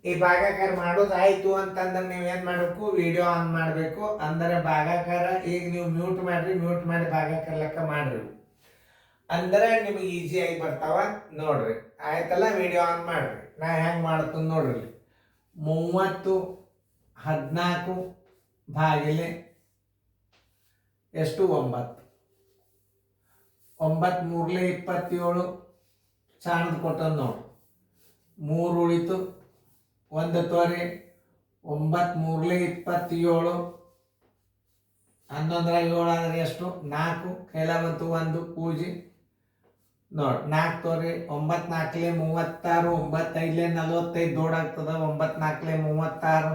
ಈ ಭಾಗಾಕಾರ ಮಾಡೋದು ಆಯ್ತು ಅಂತಂದ್ರೆ ನೀವೇನ್ ಮಾಡಬೇಕು, ವಿಡಿಯೋ ಆನ್ ಮಾಡಬೇಕು. ಅಂದರೆ ಭಾಗಾಕಾರ ಈಗ ನೀವು ಮ್ಯೂಟ್ ಮಾಡ್ರಿ, ಮ್ಯೂಟ್ ಮಾಡಿ ಭಾಗಾಕಾರ ಲೆಕ್ಕ ಮಾಡ್ರಿ, ಅಂದ್ರೆ ನಿಮಗೆ ಈಸಿಯಾಗಿ ಬರ್ತಾವ. ನೋಡ್ರಿ ಆಯ್ತಲ್ಲ, ವಿಡಿಯೋ ಆನ್ ಮಾಡ್ರಿ. ನಾ ಹೆಂಗೆ ಮಾಡ್ತೀನಿ ನೋಡ್ರಿ. 30 14 ಭಾಗಿಲೆ ಎಷ್ಟು 9, 9 3 27 ಸಾಣದ್ ಕೊಟ್ಟದ್ ನೋಡ್ರಿ. 3 ಉಳಿತು, 1 ತೋರಿ. 9 3 27, 11 7 ಆದ್ರೆ ಎಷ್ಟು 4, ಕೈಲ ಬಂತು 1 ಪೂಜಿ ನೋಡಿ. 4 ತೋರಿ. 9 4 36, 9 5 45 ದೊಡ್ಡಾಗ್ತದ. 9 4 36,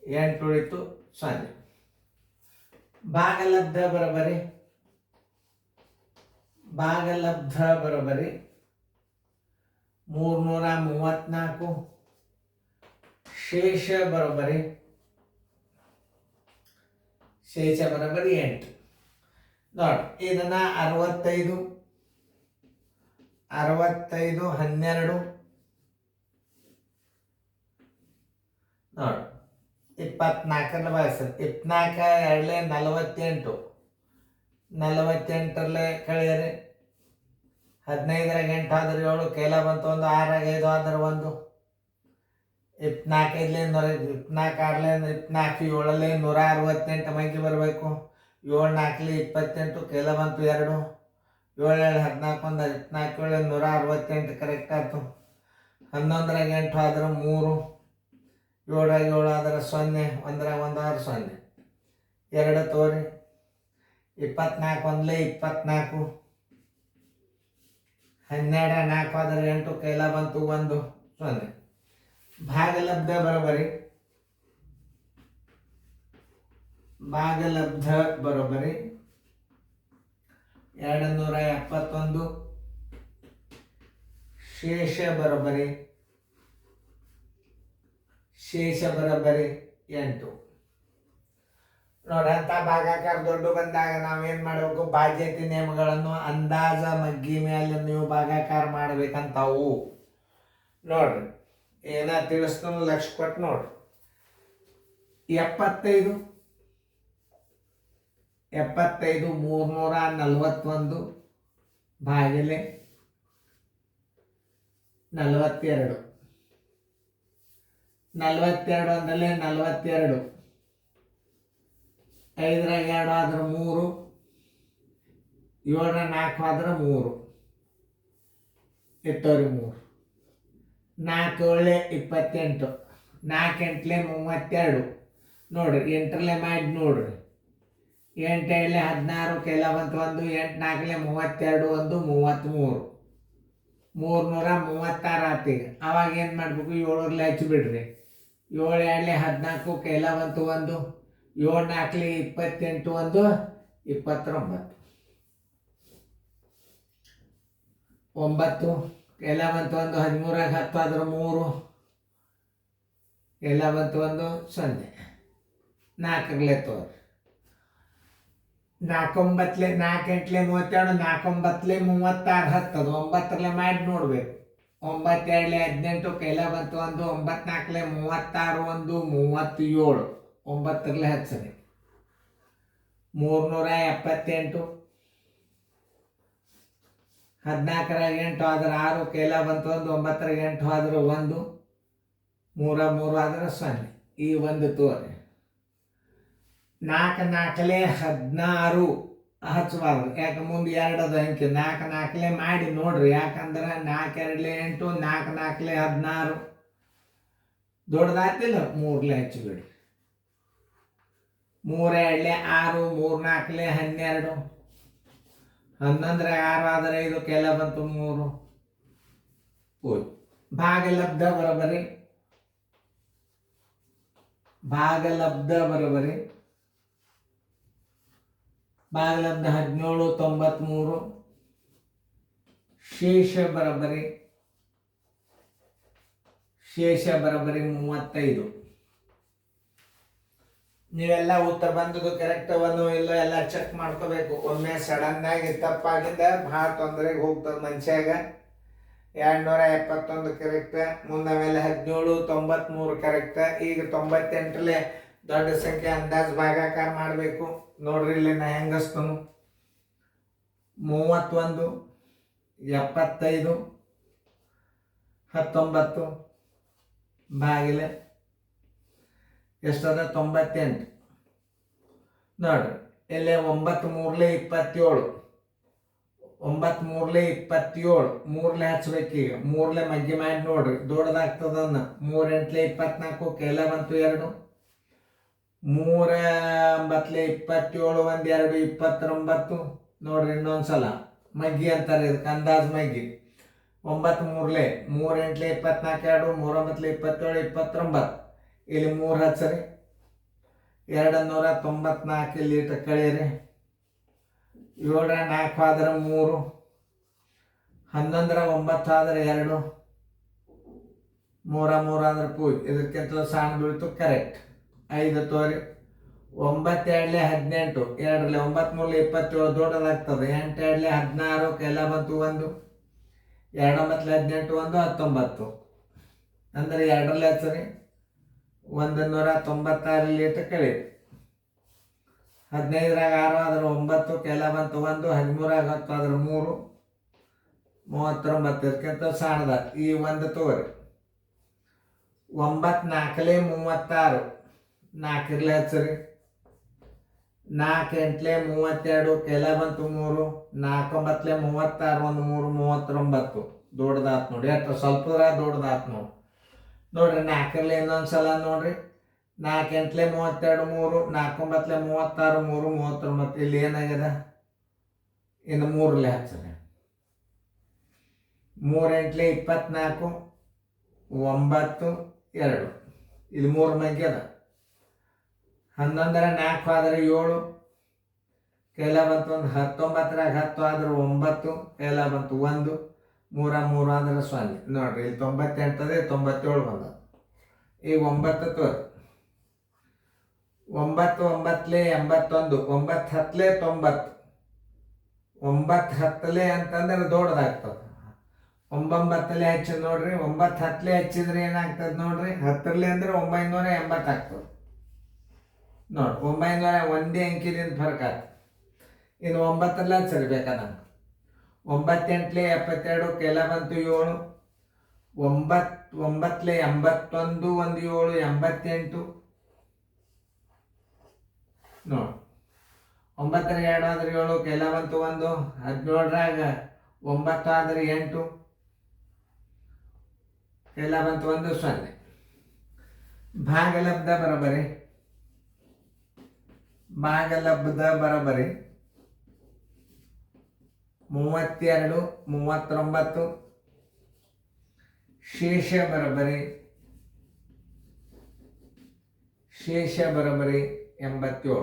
8 ಉಳಿತು 0. ಭಾಗಲಬ್ಧ ಬರೋಬರಿ, ಭಾಗಲಬ್ಧ ಬರೋಬರಿ 334, ಶೇಷ ಬರೋಬರಿ, ಶೇಷ ಬರೋಬರಿ 8. ನೋಡಿ ಇದನ್ನ 65 12 ನೋಡಿ 24 ಬಳಸ್ತದೆ. 24 2 48 ಕಳೆಯರಿ. 15 8 ಆದ್ರೆ 7, ಕೈಲ ಬಂತು 1, 6 5 ಆದ್ರೆ 1, 24 5 24 7 168 ಮೈಗೆ ಬರಬೇಕು. 7 4 28, ಕೈಲ ಬಂತು 2, 7 7 14 1 14 168 ಕರೆಕ್ಟ್ ಆಯ್ತು. 11 8 ಆದ್ರೆ 3, 7 7 ಆದ್ರೆ 0, 1 1 ಆದ್ರೆ 0, 2 ತೋರಿ. 24 1 24, 12 4 ಆದ್ರೆ 8, ಕೈಲ ಬಂತು 1 0. ಭಾಗಲಬ್ಧ ಬರೋಬರಿ, ಭಾಗಲಬ್ಧ ಬರೋಬರಿ 271, ಶೇಷ ಬರೋಬರಿ, ಶೇಷ ಬರೋಬರಿ 8. ನೋಡ್ರಿ, ಅಂತ ಭಾಗಾಕಾರ ದೊಡ್ಡ ಬಂದಾಗ ನಾವೇನ್ ಮಾಡಬೇಕು, ಬಾಧ್ಯತೆ ನಿಯಮಗಳನ್ನು ಅಂದಾಜ ಮಗ್ಗಿ ಮೇಲೆ ನೀವು ಭಾಗಾಕಾರ ಮಾಡ್ಬೇಕಂತಾವು. ನೋಡ್ರಿ ಏನ ತಿಳಿಸ್ತಾನು ಲಕ್ಷ ಕೊಟ್ಟು ನೋಡ್ರಿ. 75 341 ಭಾಗಿಲೆ 42, 42 ಅಂದಲೇ 42, 5 2 ಆದ್ರೆ 3, 7 4 ಆದ್ರೆ 3, 8 4 28, 4 8 32 ನೋಡ್ರಿ. 8 ಮಾಡಿ ನೋಡ್ರಿ. 8 7 16, ಕೈಲ ಬಂತು 1, 8 4 32 1 33, 336 ಆತೀಗ. ಅವಾಗ ಏನು ಮಾಡ್ಬೇಕು, 7 ಹಚ್ಚಿ ಬಿಡ್ರಿ. 7 2 14, ಕೈಲ ಬಂತು 1, 7 4 28 1 29, 9 ಕೈಲ ಬಂತು 1, 13 10 ಆದ್ರೆ 3, ಕೈಲ ಬಂತು 1 0, 4 ತೋರಿ. 4 9 4 8 32, 4 9 36 ಹತ್ತದು. 9 ಮಾಡಿ ನೋಡ್ಬೇಕು. 9 2 18, ಕೈಲ ಬಂತು 1, 9 4 36 1 37, 9 ಹಚ್ಚರಿ. 378, 14 8 ಆದ್ರೆ 6, ಕೈಲ ಬಂತು 1, 9 8 ಆದ್ರೆ 1, 3 3 ಆದ್ರೆ 0, ಈ 1 ತೋರಿ. 4 4 16 ಹಚ್ಚಬಾರ್ದು, ಯಾಕೆ ಮುಂದೆ 2 ಅದ ಅಂಕಿ. 4 4 ಮಾಡಿ ನೋಡ್ರಿ, ಯಾಕಂದ್ರೆ 4 2 8, 4 4 16 ದೊಡ್ಡದಾತಿಲ್ಲ. 3 ಹಚ್ಚಿಬಿಡ್ರಿ. 3 2 6, 3 4 12, 11 6 ಆದ್ರೆ 5, ಕೈಲ ಬಂತು 3, ಹೋಯ್ತು. ಭಾಗಲಬ್ಧ ಬರೋಬರಿ, ಭಾಗಲಬ್ಧ ಬರೋಬರಿ, ಭಾಗಲಬ್ಧ 17 93, ಶೇಷ ಬರೋಬರಿ, ಶೇಷ ಬರೋಬರಿ 35. ನೀವೆಲ್ಲ ಉತ್ತರ ಬಂದದ್ದು ಕರೆಕ್ಟ್ ಅವನು ಇಲ್ಲ ಎಲ್ಲ ಚೆಕ್ ಮಾಡ್ಕೋಬೇಕು. ಒಮ್ಮೆ ಸಡನ್ ಆಗಿ ತಪ್ಪಾಗಿದ್ದ ಭಾಳ ತೊಂದರೆಗೆ ಹೋಗ್ತದೆ ಮನುಷ್ಯಾಗ. 271 ಕರೆಕ್ಟ್. ಮುಂದೆ ಆಮೇಲೆ 17 93 ಕರೆಕ್ಟ್. ಈಗ 98 ದೊಡ್ಡ ಸಂಖ್ಯೆ ಅಂದಾಜು ಭಾಗಾಕಾರ ಮಾಡಬೇಕು. ನೋಡ್ರಿ ಇಲ್ಲಿ ನಾ ಹೆಂಗಸ್ತನು. 31 75 19 ಭಾಗಿಲೆ ಎಷ್ಟದ 98. ನೋಡ್ರಿ ಇಲ್ಲಿ 9 3 27 9 3 27 3 ಹಚ್ಬೇಕೀಗ. 3 ಮಗ್ಗಿ ಮಾಡಿ ನೋಡ್ರಿ ದೊಡ್ಡದಾಗ್ತದನ್ನ. 3 8 24 ಕೆಲ ಬಂತು 2. 3 9 27 1 2 29. ನೋಡ್ರಿ ಇನ್ನೊಂದ್ಸಲ ಮಗ್ಗಿ ಅಂತಾರೆ ಇದಕ್ಕೆ, ಅಂದಾಜು ಮಗ್ಗಿ. 9 3 3 8 24 2 3 9 27 29. ಇಲ್ಲಿ 3 ಹಚ್ಚರಿ. 294 ಇಲ್ಲಿ ಇಟ್ಟು ಕಳೀರಿ. 7 4 ಆದ್ರೆ 3, 11 9 ಆದ್ರೆ 2, 3 3 ಆದ್ರೆ ಪೂಜ್. ಇದಕ್ಕಿಂತ ಸಣ್ಣ ಬೀಳ್ತು ಕರೆಕ್ಟ್. 5 ತೋರಿ. 9 2 18 2 9 3 27 ದೊಡ್ಡದಾಗ್ತದೆ. 8 2 16 ಕೆಲ ಬಂತು 1. 2 9 18 1 19 ಅಂದರೆ 2 ಹಚ್ಚರಿ. 196 ಇಟ್ಟು ಕಳೀರಿ. 15 6 ಆದ್ರೆ 9 ಕೆಲ ಬಂತು 1. 13 10 ಆದ್ರೆ 3, 39 ಇದಕ್ಕಿಂತ ಸಣ್ಣದ. ಈ 1 ತಗೋರಿ. 9 4 36 4 ಹಚ್ಚರಿ. 4 8 32 ಕೆಲ ಬಂತು 3. 4 9 36 1 3 39 ದೊಡ್ಡದಾತ್ ನೋಡಿ. ಅಷ್ಟು ಸ್ವಲ್ಪ ದೊಡ್ಡದಾತ್ ನೋಡಿ. ನೋಡ್ರಿ 4 ಇನ್ನೊಂದ್ಸಲ ನೋಡ್ರಿ. 4 8 32 3, 4 9 36 3 39. ಇಲ್ಲಿ ಏನಾಗ್ಯದ? ಇನ್ನು 3 ಹಚ್ಚರಿ. 3 8 24 9 2 ಇಲ್ಲಿ 3 ಮಗ್ಗಿ ಅದ. 11 4 ಆದ್ರೆ 7 ಕೆಲ ಬಂತು 1. 19 10 ಆದ್ರೆ 9 ಕೆಲ ಬಂತು 1. 3 3 ಆದ್ರೆ 0. ನೋಡ್ರಿ ಇಲ್ಲಿ 98 ಅದೇ 97 ಬಂದ. ಈಗ 9 ತೋರಿ. 9 9 81 9 10 90 9 10 ಅಂತಂದ್ರೆ ದೊಡ್ಡದಾಗ್ತದೆ. 9 ಹಚ್ಚಿ ನೋಡ್ರಿ. 9 10 ಹಚ್ಚಿದ್ರೆ ಏನಾಗ್ತದೆ ನೋಡ್ರಿ. 10 ಅಂದ್ರೆ 980 ಆಗ್ತದೆ ನೋಡಿ. 900 ಒಂದೇ ಅಂಕಿದಿಂದ ಫರ್ಕ್ ಆಗ್ತದೆ. ಇನ್ನು 9 ಹಚ್ಚರಿ ಬೇಕಾ ನಮ್ಗೆ. 9 8 72 ಕೆಲ ಬಂತು 7. 9 9 81 1 7 88 ನೋಡಿ. 9 2 ಆದ್ರೆ 7 ಕೆಲ ಬಂತು 1. 17 9 ಆದ್ರೆ 8 ಕೆಲ ಬಂತು 1 0. ಭಾಗಲಬ್ಧ ಬರೋಬರಿ. ಭಾಗಲಬ್ಧ ಬರೋಬರಿ 32 39. ಶೇಷ ಬರೋಬರಿ. ಶೇಷ ಬರೋಬರಿ 87.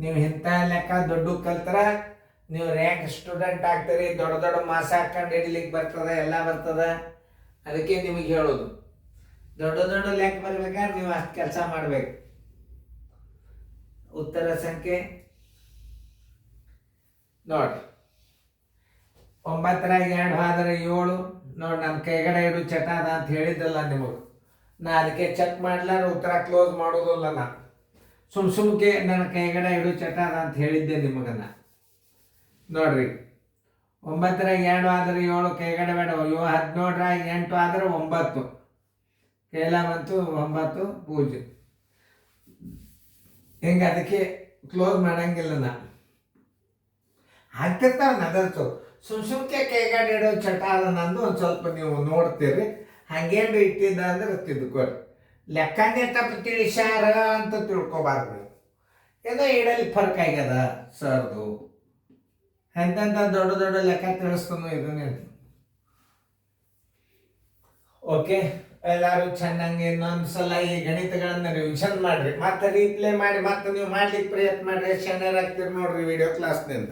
ನೀವು ಇಂಥ ಲೆಕ್ಕ ದೊಡ್ಡ ಕಲ್ತರ ನೀವು ರ್ಯಾಂಕ್ ಸ್ಟೂಡೆಂಟ್ ಆಗ್ತೀರಿ. ದೊಡ್ಡ ದೊಡ್ಡ ಮಾಸ ಹಾಕೊಂಡು ಹಿಡಿಲಿಕ್ಕೆ ಬರ್ತದೆ, ಎಲ್ಲ ಬರ್ತದೆ. ಅದಕ್ಕೆ ನಿಮಗೆ ಹೇಳೋದು, ದೊಡ್ಡ ದೊಡ್ಡ ಲೆಕ್ಕ ಬರ್ಬೇಕಾದ್ರೆ ನೀವು ಅಷ್ಟು ಕೆಲಸ ಮಾಡಬೇಕು. ಉತ್ತರ ಸಂಖ್ಯೆ ನೋಡಿ. 9 2 ಆದ್ರೆ 7 ನೋಡಿ. ನನ್ನ ಕೈಗಡೆ ಇಡು ಚಟ ಅದ ಅಂತ ಹೇಳಿದ್ದಲ್ಲ ನಿಮಗೆ. ನಾ ಅದಕ್ಕೆ ಚೆಕ್ ಮಾಡ್ಲಾರ ಉತ್ತರ ಕ್ಲೋಸ್ ಮಾಡೋದಿಲ್ಲ. ನಾ ಸುಮ್ಕೆ ನನ್ನ ಕೈಗಡೆ ಇಡು ಚಟ ಅದ ಅಂತ ಹೇಳಿದ್ದೆ ನಿಮಗನ್ನ. ನೋಡ್ರಿ 9 2 ಆದ್ರೆ 7 ಕೈಗಡೆ ಬೇಡ. 17 8 ಆದ್ರೆ 9 ಕೈಲ ಬಂತು 9 ಪೂಜೆ. ಹಿಂಗೆ ಅದಕ್ಕೆ ಕ್ಲೋಸ್ ಮಾಡಂಗಿಲ್ಲ. ನಾ ಹಾಕ್ತಿರ್ತಾವ ನಗರ್ತು ಸುಮ್ಕೆ ಕೈಗಾಡಿ ಇಡೋ ಚಟ ಅದ ನಂದು. ಒಂದು ಸ್ವಲ್ಪ ನೀವು ನೋಡ್ತೀರಿ. ಹಂಗೇನು ಇಟ್ಟಿದ್ದ ಅಂದ್ರೆ ತಿದ್ಕೊರಿ. ಲೆಕ್ಕನೇ ತಪ್ಪು ತಿಳಿಸ್ಯಾರ ಅಂತ ತಿಳ್ಕೊಬಾರ್ದು ನೀವು. ಏನೋ ಇಡಲಿ ಫರ್ಕ್ ಆಗ್ಯದ ಸರ್ದು. ಎಂತೆಂಥ ದೊಡ್ಡ ದೊಡ್ಡ ಲೆಕ್ಕ ತಿಳಿಸ್ತಾನೋ ಇದನ್ನೇ. ಓಕೆ, ಎಲ್ಲರೂ ಚೆನ್ನಾಗಿ ಇನ್ನೊಂದ್ಸಲ ಈ ಗಣಿತಗಳನ್ನ ರಿವಿಷನ್ ಮಾಡ್ರಿ. ಮತ್ತೆ ರೀಪ್ಲೇ ಮಾಡಿ ಮತ್ತೆ ನೀವು ಮಾಡ್ಲಿಕ್ಕೆ ಪ್ರಯತ್ನ ಮಾಡ್ರಿ. ಚೆನ್ನಾಗಿ ಆಗ್ತೀರಿ ನೋಡ್ರಿ ವಿಡಿಯೋ ಕ್ಲಾಸ್ನಿಂದ.